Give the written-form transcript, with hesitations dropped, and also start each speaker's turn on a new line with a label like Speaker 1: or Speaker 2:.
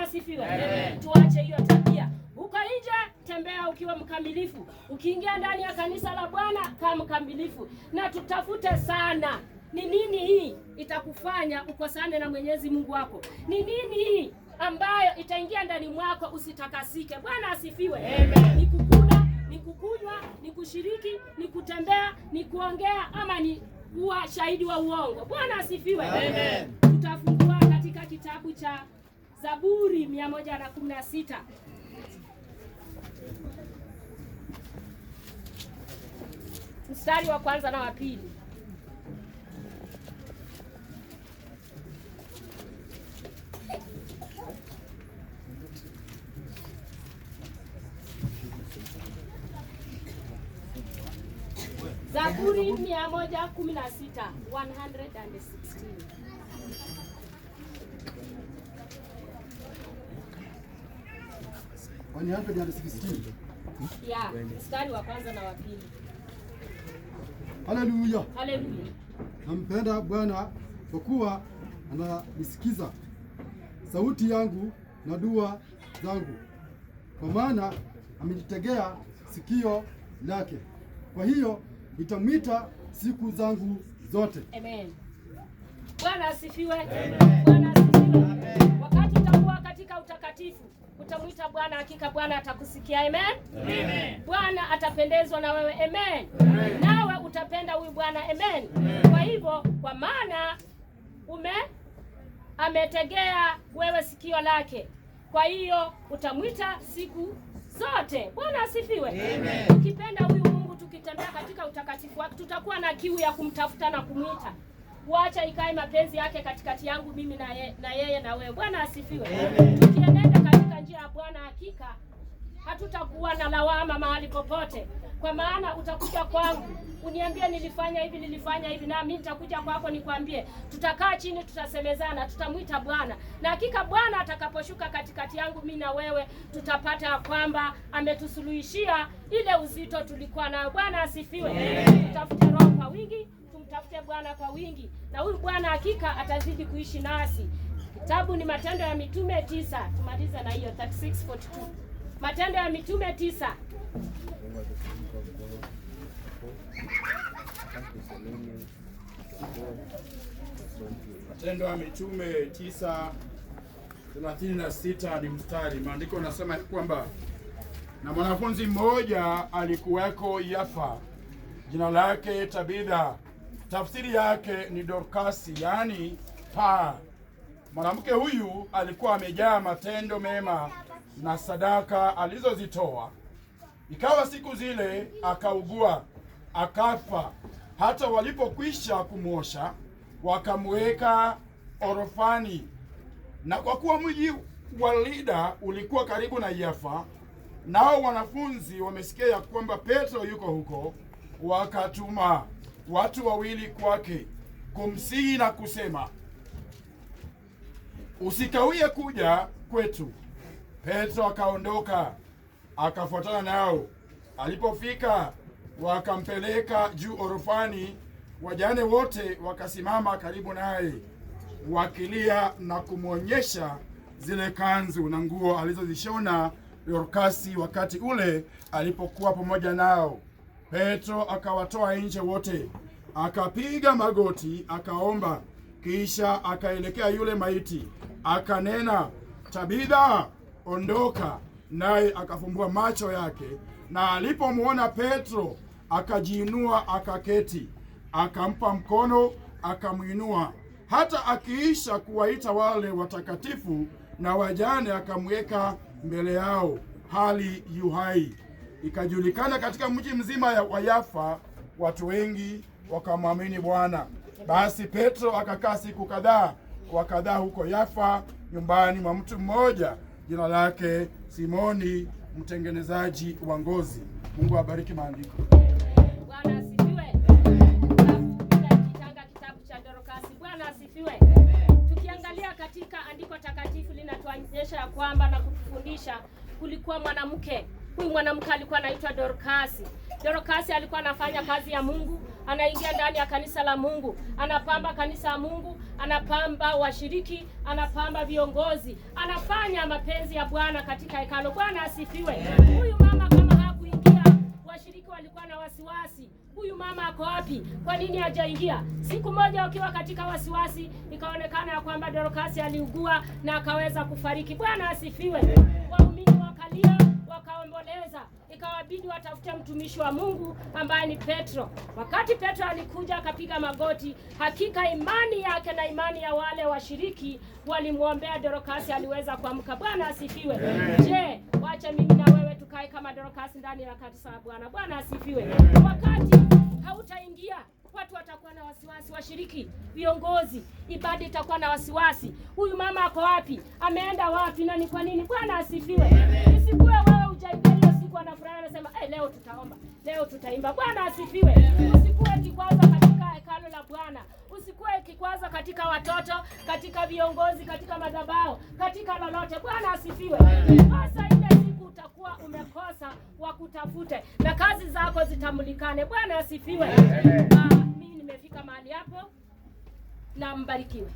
Speaker 1: asifiwe. Tuache hiyo tabia. Uko nje, tembea ukiwa mkamilifu. Ukiingia ndani ya kanisa la Bwana, kama mkamilifu. Na tutafute sana, ni nini hii itakufanya ukosane na Mwenyezi Mungu wako? Ni nini hii ambayo itaingia ndani mwako usitakasike? Bwana asifiwe. Ni kukula, ni kukunywa, ni kushiriki, ni kutembea, ni kuongea, ama ni kuwa shahidi wa uongo? Bwana asifiwe. Tutafungua katika kitabu cha Zaburi 116. Mstari wa kwanza na wa pili. Zaburi 116, 116. Yeah, mstari wa kwanza na wa pili.
Speaker 2: Haleluya.
Speaker 1: Haleluya.
Speaker 2: Nampenda Bwana kwa kuwa ananisikiza sauti yangu na dua zangu, kwa maana amenitegea sikio lake. Kwa hiyo nitamwita siku zangu zote.
Speaker 1: Amen. Bwana asifiwe. Bwana asifiwe. Wakati utakuwa katika utakatifu, utamwita Bwana, hakika Bwana atakusikia. Amen. Bwana atapendezwa na wewe. Amen. Nawe utapenda huyu Bwana. Amen. Kwa hivyo, kwa maana ametegea wewe sikio lake, kwa hiyo utamwita siku zote. Bwana asifiwe. Ukipenda huyu Mungu, tukitembea katika utakatifu wake, tutakuwa na kiu ya kumtafuta na kumwita. Wacha ikae mapenzi yake katikati yangu mimi na yeye na wewe. Bwana asifiwe. Tukienenda katika njia ya Bwana, hakika hatutakuwa na lawama mahali popote. Kwa maana utakuja kwangu uniambie nilifanya hivi, na mimi nitakuja kwako nikwambie. Tutakaa chini, tutasemezana, tutamwita Bwana. Na hakika Bwana atakaposhuka katikati yangu mimi na wewe, tutapata kwamba ametusuluhishia ile uzito tulikuwa nayo. Bwana asifiwe. Tutafute Roho kwa wingi, tumtafute Bwana kwa wingi, na huyu Bwana hakika atazidi kuishi nasi. Kitabu ni Matendo ya Mitume 9. Tumalize na hiyo 36:42. Matendo ya Mitume 9.
Speaker 3: Matendo ya Mitume 9:36 ni mstari. Maandiko yanasema kwamba na mwanafunzi mmoja alikuweko Yafa, jina lake Tabitha, tafsiri yake ni Dorkasi, yani paa. Mwanamke huyu alikuwa amejaa matendo mema na sadaka alizozitoa. Ikawa siku zile akaugua, akafa. Hata walipokwisha kumwosha, wakamweka orofani. Na kwa kuwa mji wa Lida ulikuwa karibu na Yafa, nao wanafunzi wamesikia ya kwamba Petro yuko huko, wakatuma watu wawili kwake kumsihi na kusema, usikawie kuja kwetu. Petro akaondoka akafuatana nao. Alipofika, wakampeleka juu orofani. Wajane wote wakasimama karibu naye, wakilia na kumwonyesha zile kanzu na nguo alizozishona Dorkasi wakati ule alipokuwa pamoja nao. Petro akawatoa nje wote, akapiga magoti, akaomba, kisha akaelekea yule maiti, akanena, Tabitha, ondoka. Naye akafumbua macho yake, na alipomwona Petro akajiinua, akaketi. Akampa mkono, akamwinua. Hata akiisha kuwaita wale watakatifu na wajane, akamweka mbele yao hali yu hai. Ikajulikana katika mji mzima wa Yafa, watu wengi wakamwamini Bwana. Basi Petro akakaa siku kadhaa huko Yafa, nyumbani mwa mtu mmoja jina lake Simoni, mtengenezaji wa ngozi. Mungu abariki maandiko.
Speaker 1: Bwana asifiwe. Kitabu cha Dorkasi. Bwana asifiwe. Tukiangalia katika andiko takatifu, linatuonyesha ya kwamba na kutufundisha kulikuwa mwanamke. Huyu mwanamke alikuwa anaitwa Dorkasi. Dorkasi alikuwa anafanya kazi ya Mungu, anaingia ndani ya kanisa la Mungu, anapamba kanisa la Mungu, anapamba washiriki, anapamba viongozi, anafanya mapenzi ya Bwana katika hekalu. Bwana asifiwe. Huyu mama kama hakuingia, washiriki walikuwa na wasiwasi. Huyu mama ako wapi? Kwa nini hajaingia? Siku moja wakiwa katika wasiwasi, ikaonekana ya kwamba Dorcas aliugua na akaweza kufariki. Bwana asifiwe. Waumini wakalia, wakaomboleza, ikawabidi watafute mtumishi wa Mungu ambaye ni Petro. Wakati Petro alikuja akapiga magoti, hakika imani yake na imani ya wale washiriki walimwombea Dorcas, aliweza kuamka. Bwana asifiwe. Je, wacha mimi na wewe tukae kama Dorcas ndani ya kanisa la Bwana. Bwana asifiwe. Wakati hautaingia, watu watakuwa na wasiwasi, washiriki, viongozi, ibada itakuwa na wasiwasi. Huyu mama ako wapi? Ameenda wapi? Na ni kwa nini? Bwana asifiwe. Isikuwe wewe hujaingia hiyo siku anafurahi anasema leo tutaomba, leo tutaimba. Bwana asifiwe. Usikuwe kikwazo katika hekalu la Bwana. Usikuwe kikwazo katika watoto, katika viongozi, katika madhabahu, katika lolote. Bwana asifiwe. Sasa ile siku utakuwa umekosa wakutafute na kazi zako zitamulikane. Bwana asifiwe. Mimi nimefika mahali hapo na mbarikiwe.